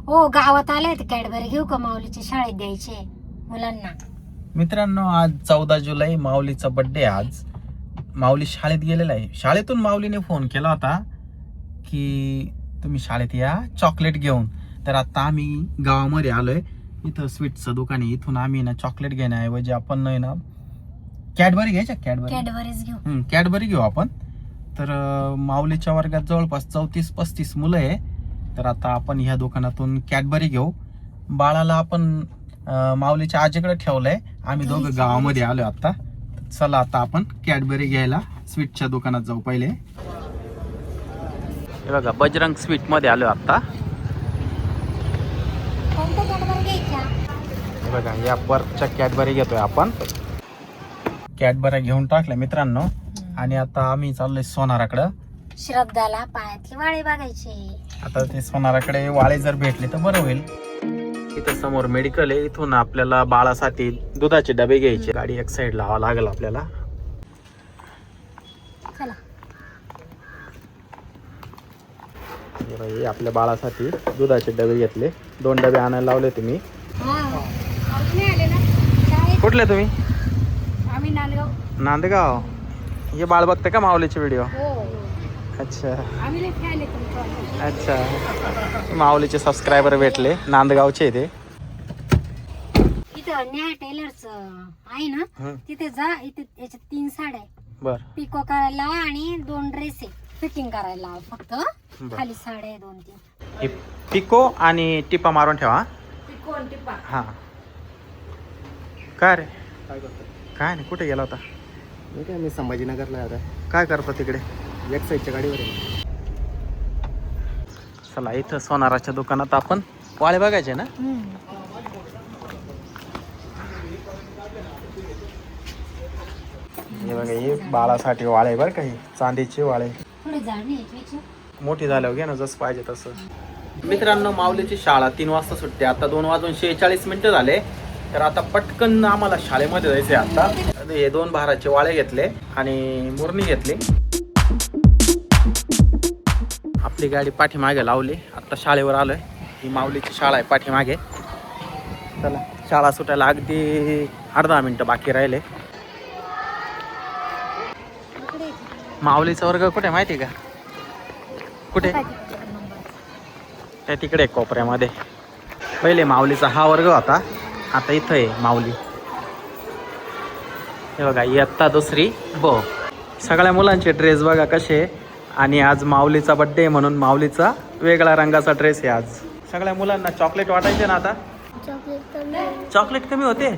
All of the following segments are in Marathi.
हो गावात आले तर कॅडबरी घेऊ का? माऊलीच्या शाळेत द्यायचे मुलांना. मित्रांनो, आज 14 जुलै माऊलीचा बर्थडे. आज माऊली शाळेत गेलेला आहे. शाळेतून माऊलीने फोन केला होता की तुम्ही शाळेत या चॉकलेट घेऊन. तर आता आम्ही गावामध्ये आलोय. इथं स्वीटचं दुकान आहे. इथून आम्ही ना चॉकलेट घेण्याऐवजी आपण नाही ना कॅडबरी घ्यायच्या. कॅडबरीज घेऊ. कॅडबरी घेऊ आपण. तर माऊलीच्या वर्गात जवळपास 34-35 मुलं आहे. तर आता आपण ह्या दुकानातून कॅडबरी घेऊ. बाळाला आपण माऊलीच्या आजीकडे ठेवलंय. आम्ही दोघं गावामध्ये आलोय आता. चला आता आपण कॅडबरी घ्यायला स्वीटच्या दुकानात जाऊ. पहिले हे बघा, बजरंग स्वीट मध्ये आलोय आता. कोणत्या कॅडबरी घ्यायच्या? हे बघा, या पर्कच्या कॅडबरी घेतोय आपण. कॅडबऱ्या घेऊन टाकल्या मित्रांनो. आणि आता आम्ही चाललोय सोनाराकडं. श्रद्धाला पायातले वाळे बघायचे. आता ते सोनाराकडे वाळे जर भेटले तर बरं होईल. इथं समोर मेडिकल आहे. इथून आपल्याला बाळासाठी दुधाचे डबे घ्यायचे. गाडी एक साईड लावावं लागेल आपल्याला. चला. हे आपल्या बाळासाठी दुधाचे डबे घेतले. 2 डबे आणायला लावले तुम्ही. कुठले तुम्ही? आम्ही नांदगाव. नांदगाव. हे बाळ बघते का माऊलीचे व्हिडिओ? अच्छा अच्छा. माऊलीचे सबस्क्रायबर भेटले. नांदगावचे ते. इथं न्या टेलरच आहे ना, तिथे जा. इथे याच्या 3 साड्या बर. पिको करायला लावा आणि 2 ड्रेस आहे फिटिंग करायला लावा. फक्त खाली साड्या आहे 2-3. हे पिको आणि टिपा मारून ठेवा. पिको आणि टिपा. हा. काय रे? काय नाही, कुठे गेला होता? मी संभाजीनगरला आता. काय करतो तिकडे? एक साईडच्या गाडीवर आहे. चला, इथं सोनाराच्या दुकानात आपण वाळे बघायचे ना. हे बघा, हे बाळासाठी वाळे बरं का. हे चांदीचे वाळे. थोडी जाणी आहे. मोठी झाल्यावर घे ना, जसं पाहिजे तसं. मित्रांनो, माऊलीची शाळा 3 वाजता सुटते. आता 2:46 झाले. तर आता पटकन आम्हाला शाळेमध्ये जायचंय. आता हे 2 भाराचे वाळे घेतले आणि मुरणी घेतली. आपली गाडी पाठीमागे लावली. आता शाळेवर आलोय. ही माऊलीची शाळा आहे पाठीमागे. चला, शाळा सुटायला अगदी 10 मिनिटं बाकी राहिले. माऊलीचा वर्ग कुठे माहिती का? कुठे? त्या तिकडे कोपऱ्यामध्ये. पहिले माऊलीचा हा वर्ग होता. आता इथं आहे माऊली. हे बघा, इयत्ता 2री ब. सगळ्या मुलांचे ड्रेस बघा कसे. आणि आज माऊलीचा बर्थडे म्हणून माऊलीचा वेगळा रंगाचा ड्रेस आहे आज. सगळ्या मुलांना चॉकलेट वाटायचे ना. आता चॉकलेट कमी होते.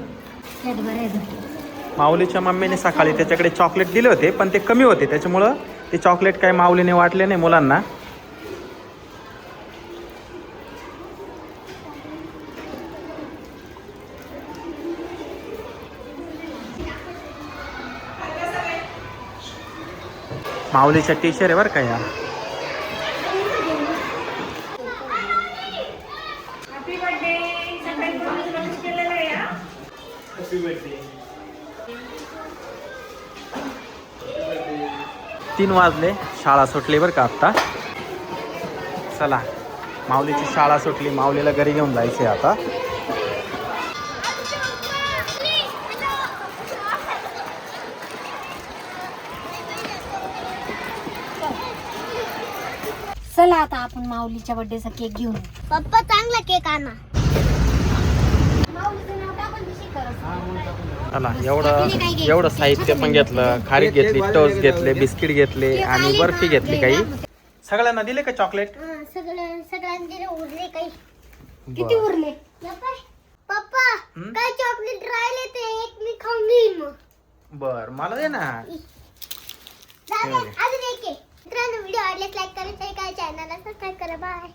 माऊलीच्या मम्मीने सकाळी त्याच्याकडे चॉकलेट दिले होते, पण ते कमी होते. त्याच्यामुळं ते चॉकलेट काय माऊलीने वाटले नाही मुलांना. माऊलीच्या टी-शर्ट आहे बरं का या. Happy birthday. 3 वाजले. शाळा सुटली बरं का आत्ता. चला, माऊलीची शाळा सुटली. माऊलीला घरी घेऊन जायचे आता. चला आता आपण माऊलीच्या बर्थडेचा केक घेऊन. पप्पा चांगला केक आणा. चला, एवढं साहित्य पण घेतलं. खारीक घेतली, टोस्ट घेतले, बिस्किट घेतले आणि बर्फी घेतली. काही सगळ्यांना दिले का चॉकलेट? सगळ्यांचे उरले काही. किती उरले? पप्पा काय चॉकलेट राहिले ते एक मी खाऊन घेईन मग. बर, मला दे ना. अजून एक आहे. मित्रांनो, व्हिडिओ आवडल्यास लाईक करा, शेअर करा, चॅनलला सबस्क्राईब करा. बाय.